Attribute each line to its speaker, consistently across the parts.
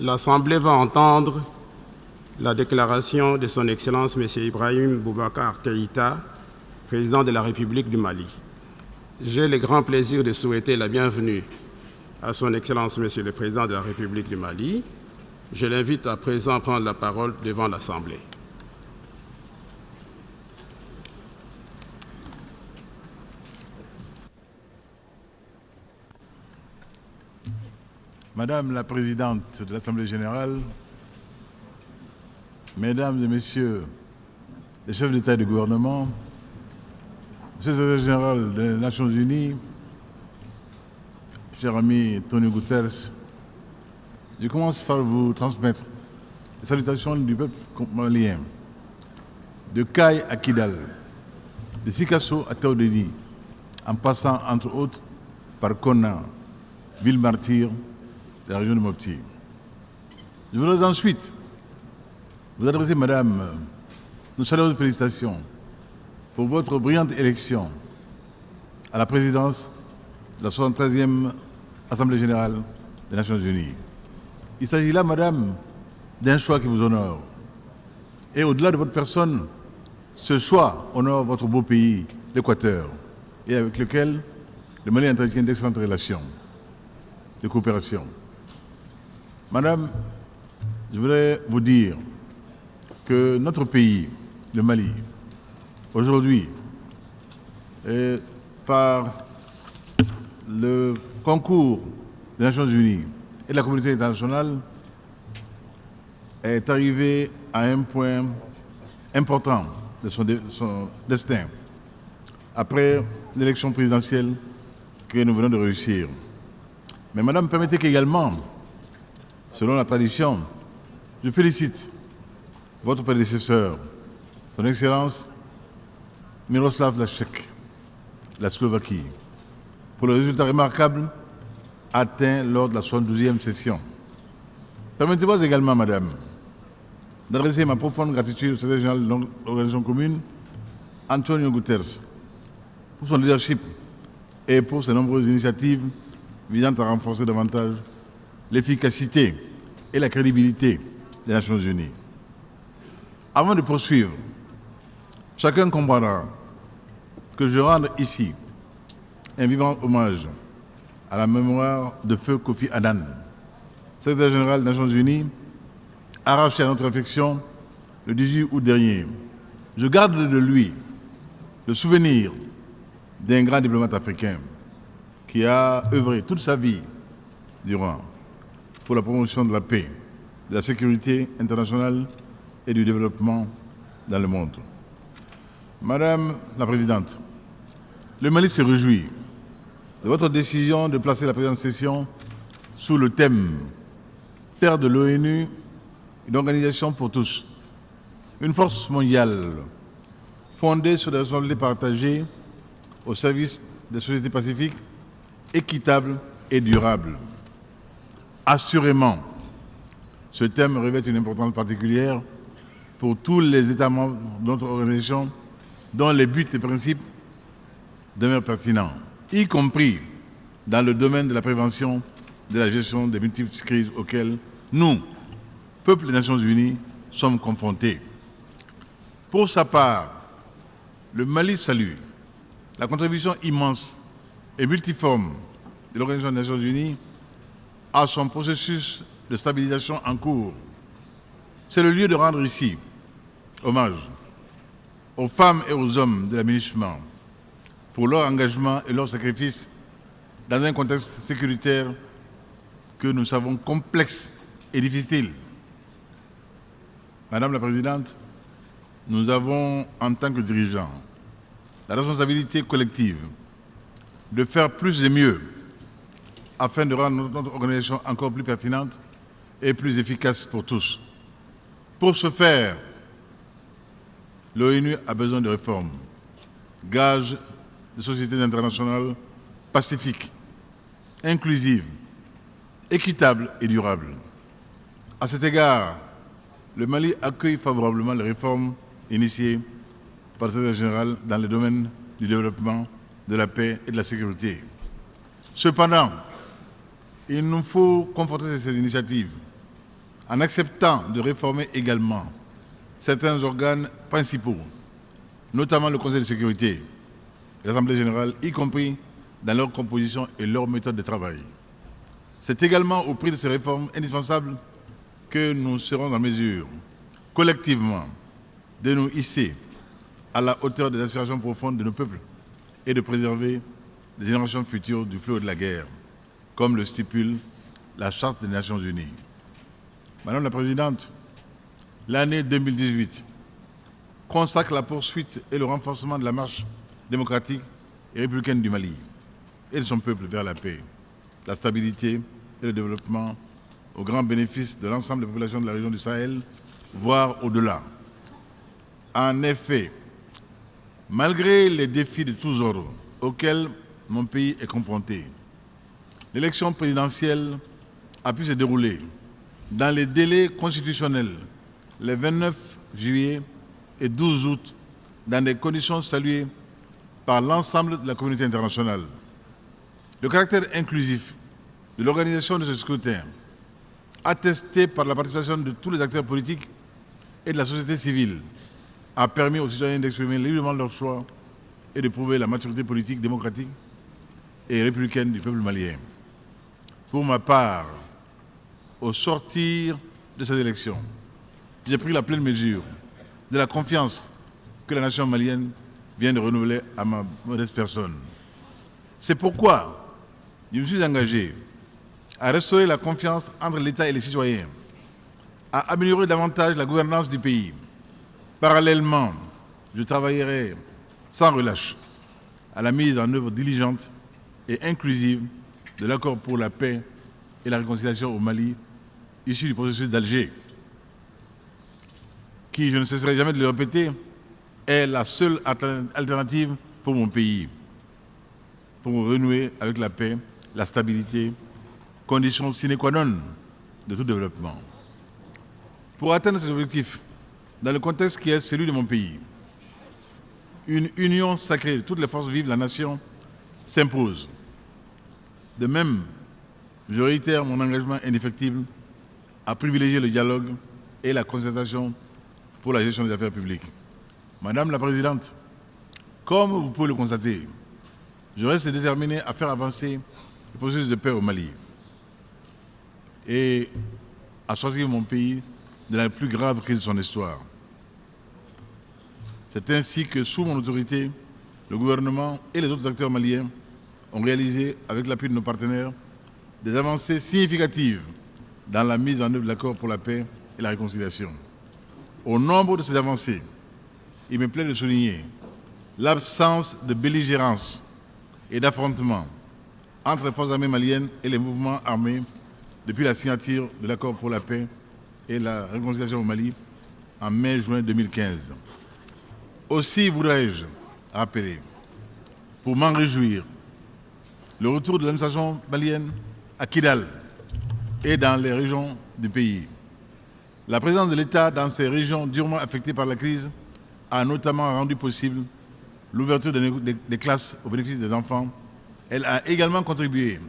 Speaker 1: L'Assemblée va entendre la déclaration de Son Excellence M. Ibrahim Boubacar Keïta, président de la République du Mali. J'ai le grand plaisir de souhaiter la bienvenue à Son Excellence M. le Président de la République du Mali. Je l'invite à présent prendre la parole devant l'Assemblée.
Speaker 2: Madame la Présidente de l'Assemblée générale, Mesdames et Messieurs les chefs d'État et de gouvernement, Monsieur le Secrétaire général des Nations Unies, cher ami Antonio Guterres, je commence par vous transmettre les salutations du peuple malien, de Caille à Kidal, de Sikasso à Théodénie, en passant entre autres par Konna, ville martyre de la région de Mopti. Je voudrais ensuite vous adresser, Madame, nos chaleureuses félicitations pour votre brillante élection à la présidence de la 73e Assemblée générale des Nations Unies. Il s'agit là, Madame, d'un choix qui vous honore. Et au-delà de votre personne, ce choix honore votre beau pays, l'Équateur, et avec lequel le Mali entretient d'excellentes relations de coopération. Madame, je voudrais vous dire que notre pays, le Mali, aujourd'hui, par le concours des Nations Unies et de la communauté internationale, est arrivé à un point important de son destin, après l'élection présidentielle que nous venons de réussir. Mais Madame, permettez qu'également, selon la tradition, je félicite votre prédécesseur, Son Excellence Miroslav Lajčák, la Slovaquie, pour le résultat remarquable atteint lors de la 72e session. Permettez-moi également, Madame, d'adresser ma profonde gratitude au secrétaire général de l'Organisation commune, Antonio Guterres, pour son leadership et pour ses nombreuses initiatives visant à renforcer davantage l'efficacité et la crédibilité des Nations Unies. Avant de poursuivre, chacun comprendra que je rende ici un vivant hommage à la mémoire de feu Kofi Annan, secrétaire général des Nations Unies, arraché à notre affection le 18 août dernier. Je garde de lui le souvenir d'un grand diplomate africain qui a œuvré toute sa vie durant pour la promotion de la paix, de la sécurité internationale et du développement dans le monde. Madame la Présidente, le Mali se réjouit de votre décision de placer la présente session sous le thème « Faire de l'ONU une organisation pour tous, une force mondiale fondée sur des responsabilités partagées au service des sociétés pacifiques, équitables et durables ». Assurément, ce thème revêt une importance particulière pour tous les États membres de notre organisation dont les buts et principes demeurent pertinents, y compris dans le domaine de la prévention de la gestion des multiples crises auxquelles nous, peuple des Nations Unies, sommes confrontés. Pour sa part, le Mali salue la contribution immense et multiforme de l'Organisation des Nations Unies à son processus de stabilisation en cours. C'est le lieu de rendre ici hommage aux femmes et aux hommes de l'aménagement pour leur engagement et leur sacrifice dans un contexte sécuritaire que nous savons complexe et difficile. Madame la Présidente, nous avons, en tant que dirigeants, la responsabilité collective de faire plus et mieux afin de rendre notre organisation encore plus pertinente et plus efficace pour tous. Pour ce faire, l'ONU a besoin de réformes, gage de sociétés internationales pacifiques, inclusives, équitables et durables. À cet égard, le Mali accueille favorablement les réformes initiées par le secrétaire général dans le domaine du développement, de la paix et de la sécurité. Cependant, il nous faut conforter ces initiatives en acceptant de réformer également certains organes principaux, notamment le Conseil de sécurité et l'Assemblée générale, y compris dans leur composition et leur méthode de travail. C'est également au prix de ces réformes indispensables que nous serons en mesure, collectivement, de nous hisser à la hauteur des aspirations profondes de nos peuples et de préserver les générations futures du fléau de la guerre, comme le stipule la Charte des Nations Unies. Madame la Présidente, l'année 2018 consacre la poursuite et le renforcement de la marche démocratique et républicaine du Mali et de son peuple vers la paix, la stabilité et le développement au grand bénéfice de l'ensemble des populations de la région du Sahel, voire au-delà. En effet, malgré les défis de tous ordres auxquels mon pays est confronté, l'élection présidentielle a pu se dérouler dans les délais constitutionnels les 29 juillet et 12 août dans des conditions saluées par l'ensemble de la communauté internationale. Le caractère inclusif de l'organisation de ce scrutin, attesté par la participation de tous les acteurs politiques et de la société civile, a permis aux citoyens d'exprimer librement leur choix et de prouver la maturité politique, démocratique et républicaine du peuple malien. Pour ma part, au sortir de ces élections, j'ai pris la pleine mesure de la confiance que la nation malienne vient de renouveler à ma modeste personne. C'est pourquoi je me suis engagé à restaurer la confiance entre l'État et les citoyens, à améliorer davantage la gouvernance du pays. Parallèlement, je travaillerai sans relâche à la mise en œuvre diligente et inclusive de l'accord pour la paix et la réconciliation au Mali, issu du processus d'Alger, qui, je ne cesserai jamais de le répéter, est la seule alternative pour mon pays, pour renouer avec la paix, la stabilité, condition sine qua non de tout développement. Pour atteindre ces objectifs, dans le contexte qui est celui de mon pays, une union sacrée de toutes les forces vives de la nation s'impose. De même, je réitère mon engagement indéfectible à privilégier le dialogue et la concertation pour la gestion des affaires publiques. Madame la Présidente, comme vous pouvez le constater, je reste déterminé à faire avancer le processus de paix au Mali et à sortir mon pays de la plus grave crise de son histoire. C'est ainsi que, sous mon autorité, le gouvernement et les autres acteurs maliens ont réalisé, avec l'appui de nos partenaires, des avancées significatives dans la mise en œuvre de l'accord pour la paix et la réconciliation. Au nombre de ces avancées, il me plaît de souligner l'absence de belligérance et d'affrontement entre les forces armées maliennes et les mouvements armés depuis la signature de l'accord pour la paix et la réconciliation au Mali en mai-juin 2015. Aussi voudrais-je rappeler, pour m'en réjouir, le retour de l'administration malienne à Kidal et dans les régions du pays. La présence de l'État dans ces régions durement affectées par la crise a notamment rendu possible l'ouverture des classes au bénéfice des enfants. Elle a également contribué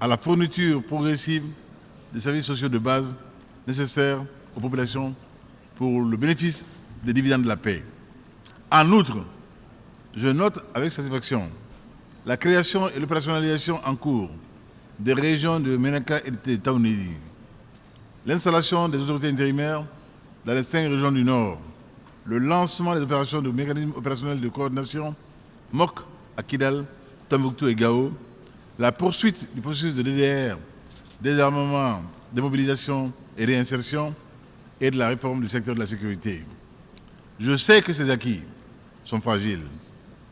Speaker 2: à la fourniture progressive des services sociaux de base nécessaires aux populations pour le bénéfice des dividendes de la paix. En outre, je note avec satisfaction la création et l'opérationnalisation en cours des régions de Ménaka et de Taounidi, l'installation des autorités intérimaires dans les 5 régions du Nord, le lancement des opérations de mécanismes opérationnels de coordination MOC à Kidal, Tombouctou et Gao, la poursuite du processus de DDR, désarmement, démobilisation et réinsertion, et de la réforme du secteur de la sécurité. Je sais que ces acquis sont fragiles.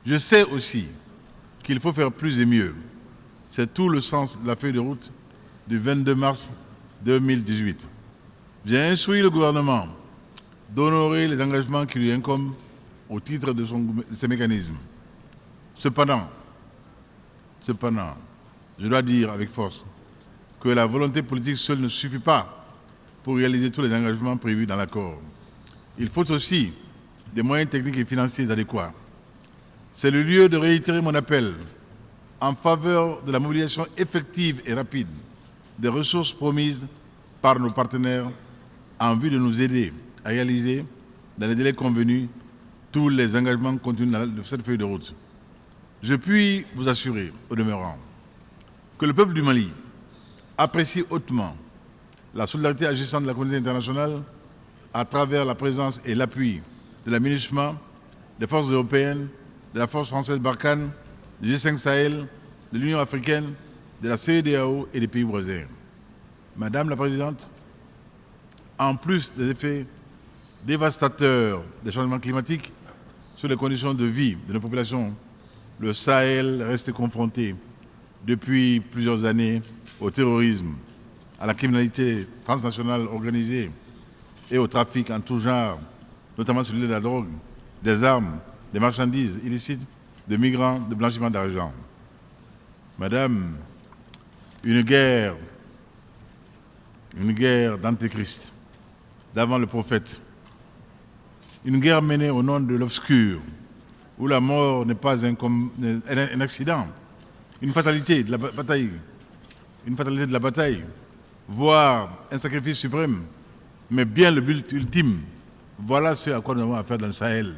Speaker 2: Je sais aussi qu'il faut faire plus et mieux. C'est tout le sens de la feuille de route du 22 mars 2018. J'ai instruit le gouvernement d'honorer les engagements qui lui incombent au titre de ces mécanismes. Cependant, je dois dire avec force que la volonté politique seule ne suffit pas pour réaliser tous les engagements prévus dans l'accord. Il faut aussi des moyens techniques et financiers adéquats. C'est le lieu de réitérer mon appel en faveur de la mobilisation effective et rapide des ressources promises par nos partenaires en vue de nous aider à réaliser, dans les délais convenus, tous les engagements contenus dans cette feuille de route. Je puis vous assurer, au demeurant, que le peuple du Mali apprécie hautement la solidarité agissante de la communauté internationale à travers la présence et l'appui de la MINUSMA, des forces européennes, de la force française Barkhane, du G5 Sahel, de l'Union africaine, de la CEDEAO et des pays voisins. Madame la Présidente, en plus des effets dévastateurs des changements climatiques sur les conditions de vie de nos populations, le Sahel reste confronté depuis plusieurs années au terrorisme, à la criminalité transnationale organisée et au trafic en tout genre, notamment celui de la drogue, des armes, des marchandises illicites, de migrants, de blanchiment d'argent. Madame, une guerre d'antéchrist, d'avant le prophète, une guerre menée au nom de l'obscur, où la mort n'est pas un accident, une fatalité de la bataille, voire un sacrifice suprême, mais bien le but ultime. Voilà ce à quoi nous avons affaire dans le Sahel.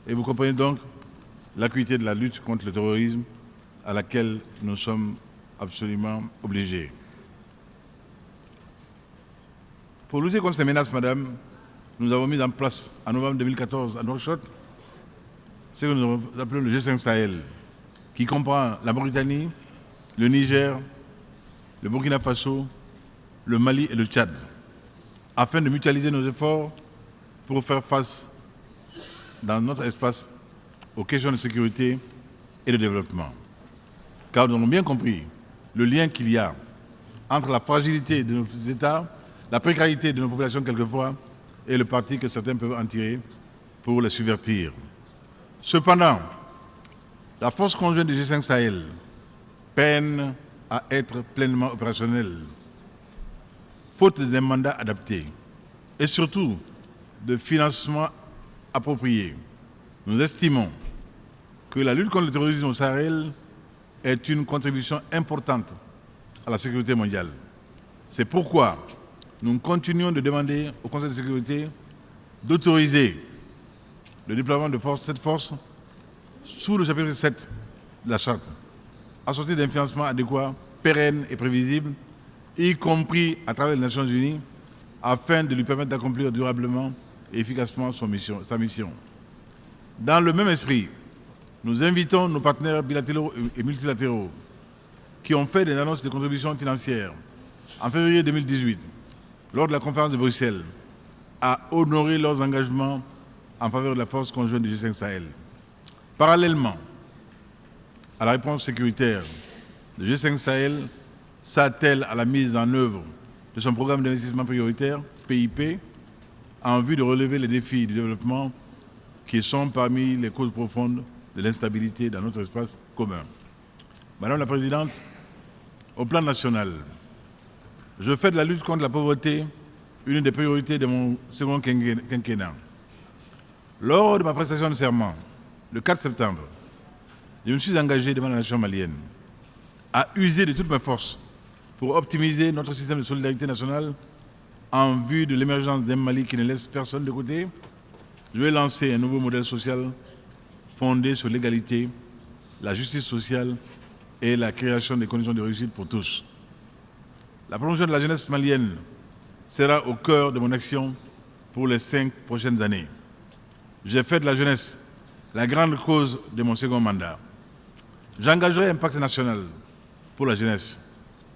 Speaker 2: Et vous comprenez donc l'acuité de la lutte contre le terrorisme à laquelle nous sommes absolument obligés. Pour lutter contre ces menaces, madame, nous avons mis en place en novembre 2014 à Nouakchott ce que nous appelons le G5 Sahel, qui comprend la Mauritanie, le Niger, le Burkina Faso, le Mali et le Tchad, afin de mutualiser nos efforts pour faire face dans notre espace aux questions de sécurité et de développement. Car nous avons bien compris le lien qu'il y a entre la fragilité de nos États, la précarité de nos populations quelquefois, et le parti que certains peuvent en tirer pour les subvertir. Cependant, la force conjointe du G5 Sahel peine à être pleinement opérationnelle, faute d'un mandat adapté et surtout de financement approprié. Nous estimons que la lutte contre le terrorisme au Sahel est une contribution importante à la sécurité mondiale. C'est pourquoi nous continuons de demander au Conseil de sécurité d'autoriser le déploiement de cette force sous le chapitre 7 de la Charte, assorti d'un financement adéquat, pérenne et prévisible, y compris à travers les Nations Unies, afin de lui permettre d'accomplir durablement et efficacement sa mission. Dans le même esprit, nous invitons nos partenaires bilatéraux et multilatéraux qui ont fait des annonces de contributions financières en février 2018, lors de la conférence de Bruxelles, à honorer leurs engagements en faveur de la force conjointe du G5 Sahel. Parallèlement à la réponse sécuritaire, le G5 Sahel s'attelle à la mise en œuvre de son programme d'investissement prioritaire, PIP, en vue de relever les défis du développement qui sont parmi les causes profondes de l'instabilité dans notre espace commun. Madame la Présidente, au plan national, je fais de la lutte contre la pauvreté une des priorités de mon second quinquennat. Lors de ma prestation de serment, le 4 septembre, je me suis engagé devant la nation malienne à user de toutes mes forces pour optimiser notre système de solidarité nationale en vue de l'émergence d'un Mali qui ne laisse personne de côté. Je vais lancer un nouveau modèle social fondé sur l'égalité, la justice sociale et la création des conditions de réussite pour tous. La promotion de la jeunesse malienne sera au cœur de mon action pour les 5 prochaines années. J'ai fait de la jeunesse la grande cause de mon second mandat. J'engagerai un pacte national pour la jeunesse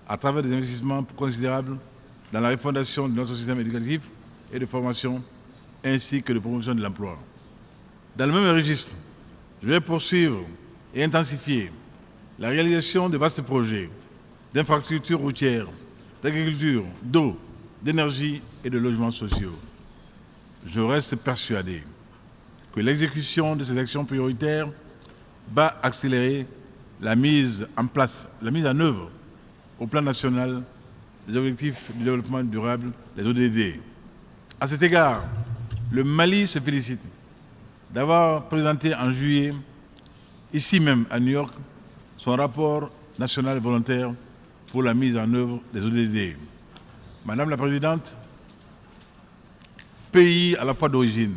Speaker 2: à travers des investissements considérables dans la refondation de notre système éducatif et de formation, ainsi que de promotion de l'emploi. Dans le même registre, je vais poursuivre et intensifier la réalisation de vastes projets d'infrastructures routières, d'agriculture, d'eau, d'énergie et de logements sociaux. Je reste persuadé que l'exécution de ces actions prioritaires va accélérer la mise en œuvre au plan national des objectifs du développement durable, les ODD. À cet égard, le Mali se félicite d'avoir présenté en juillet, ici même à New York, son rapport national volontaire pour la mise en œuvre des ODD. Madame la Présidente, pays à la fois d'origine,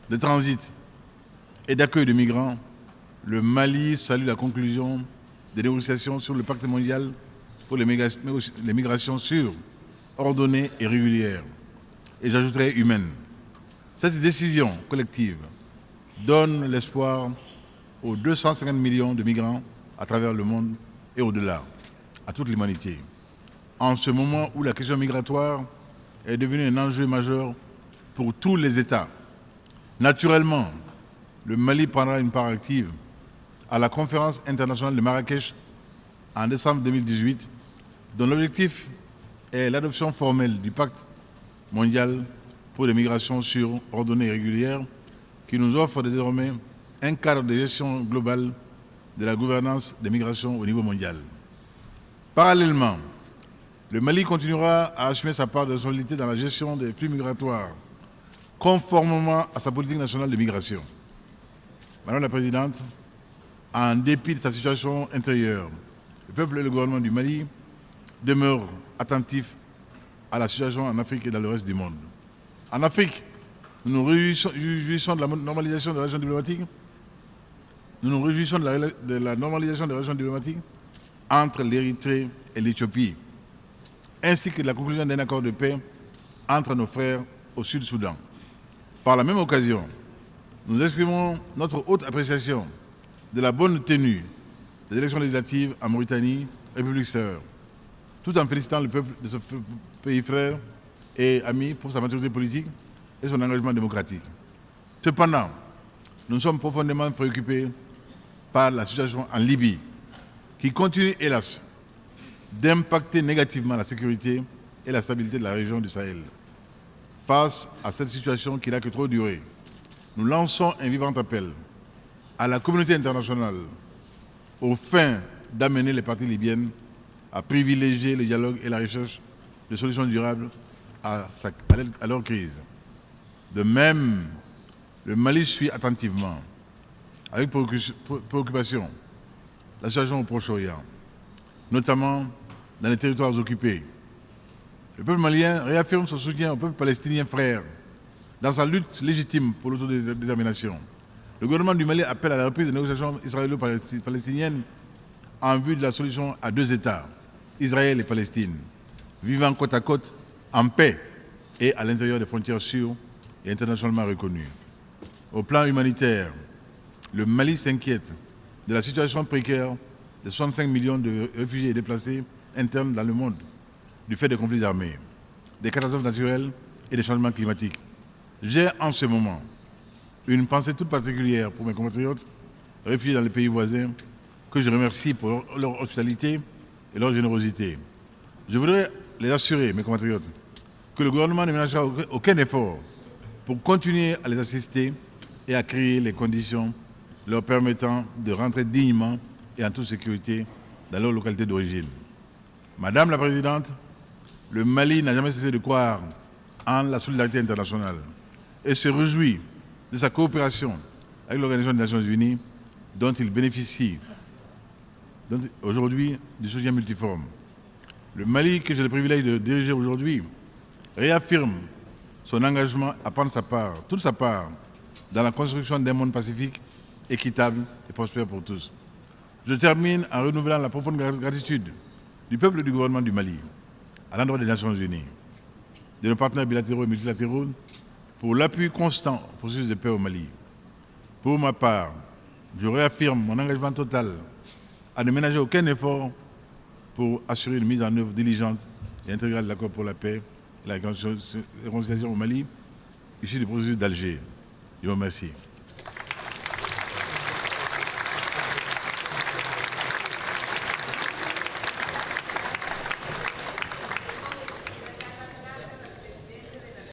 Speaker 2: de transit et d'accueil de migrants, le Mali salue la conclusion des négociations sur le pacte mondial pour les migrations sûres, ordonnées et régulières, et j'ajouterai humaines. Cette décision collective donne l'espoir aux 250 millions de migrants à travers le monde et au-delà, à toute l'humanité. En ce moment où la question migratoire est devenue un enjeu majeur pour tous les États, naturellement, le Mali prendra une part active à la conférence internationale de Marrakech en décembre 2018, dont l'objectif est l'adoption formelle du pacte mondial pour les migrations sûres, ordonnées et régulières, qui nous offre désormais un cadre de gestion globale de la gouvernance des migrations au niveau mondial. Parallèlement, le Mali continuera à assumer sa part de responsabilité dans la gestion des flux migratoires, conformément à sa politique nationale de migration. Madame la Présidente, en dépit de sa situation intérieure, le peuple et le gouvernement du Mali demeurent attentifs à la situation en Afrique et dans le reste du monde. En Afrique, nous nous réjouissons de la normalisation de la région diplomatique. Nous nous réjouissons de la normalisation des relations diplomatiques entre l'Érythrée et l'Éthiopie, ainsi que de la conclusion d'un accord de paix entre nos frères au Sud-Soudan. Par la même occasion, nous exprimons notre haute appréciation de la bonne tenue des élections législatives en Mauritanie, République sœur, tout en félicitant le peuple de ce pays frère et ami pour sa maturité politique et son engagement démocratique. Cependant, nous sommes profondément préoccupés par la situation en Libye, qui continue, hélas, d'impacter négativement la sécurité et la stabilité de la région du Sahel. Face à cette situation qui n'a que trop duré, nous lançons un vivant appel à la communauté internationale aux fins d'amener les parties libyennes à privilégier le dialogue et la recherche de solutions durables à leur crise. De même, le Mali suit attentivement, avec préoccupation, la situation au Proche-Orient, notamment dans les territoires occupés. Le peuple malien réaffirme son soutien au peuple palestinien frère dans sa lutte légitime pour l'autodétermination. Le gouvernement du Mali appelle à la reprise des négociations israélo-palestiniennes en vue de la solution à deux États, Israël et Palestine, vivant côte à côte en paix et à l'intérieur des frontières sûres et internationalement reconnues. Au plan humanitaire, le Mali s'inquiète de la situation précaire de 65 millions de réfugiés et déplacés internes dans le monde du fait des conflits armés, des catastrophes naturelles et des changements climatiques. J'ai en ce moment une pensée toute particulière pour mes compatriotes réfugiés dans les pays voisins que je remercie pour leur hospitalité et leur générosité. Je voudrais les assurer, mes compatriotes, que le gouvernement ne ménagera aucun effort pour continuer à les assister et à créer les conditions leur permettant de rentrer dignement et en toute sécurité dans leur localité d'origine. Madame la Présidente, le Mali n'a jamais cessé de croire en la solidarité internationale et se réjouit de sa coopération avec l'Organisation des Nations Unies dont il bénéficie aujourd'hui du soutien multiforme. Le Mali, que j'ai le privilège de diriger aujourd'hui, réaffirme son engagement à prendre toute sa part dans la construction d'un monde pacifique, équitable et prospère pour tous. Je termine en renouvelant la profonde gratitude du peuple et du gouvernement du Mali à l'endroit des Nations Unies, de nos partenaires bilatéraux et multilatéraux pour l'appui constant au processus de paix au Mali. Pour ma part, je réaffirme mon engagement total à ne ménager aucun effort pour assurer une mise en œuvre diligente et intégrale de l'accord pour la paix et la réconciliation au Mali, issu du processus d'Alger. Je vous remercie.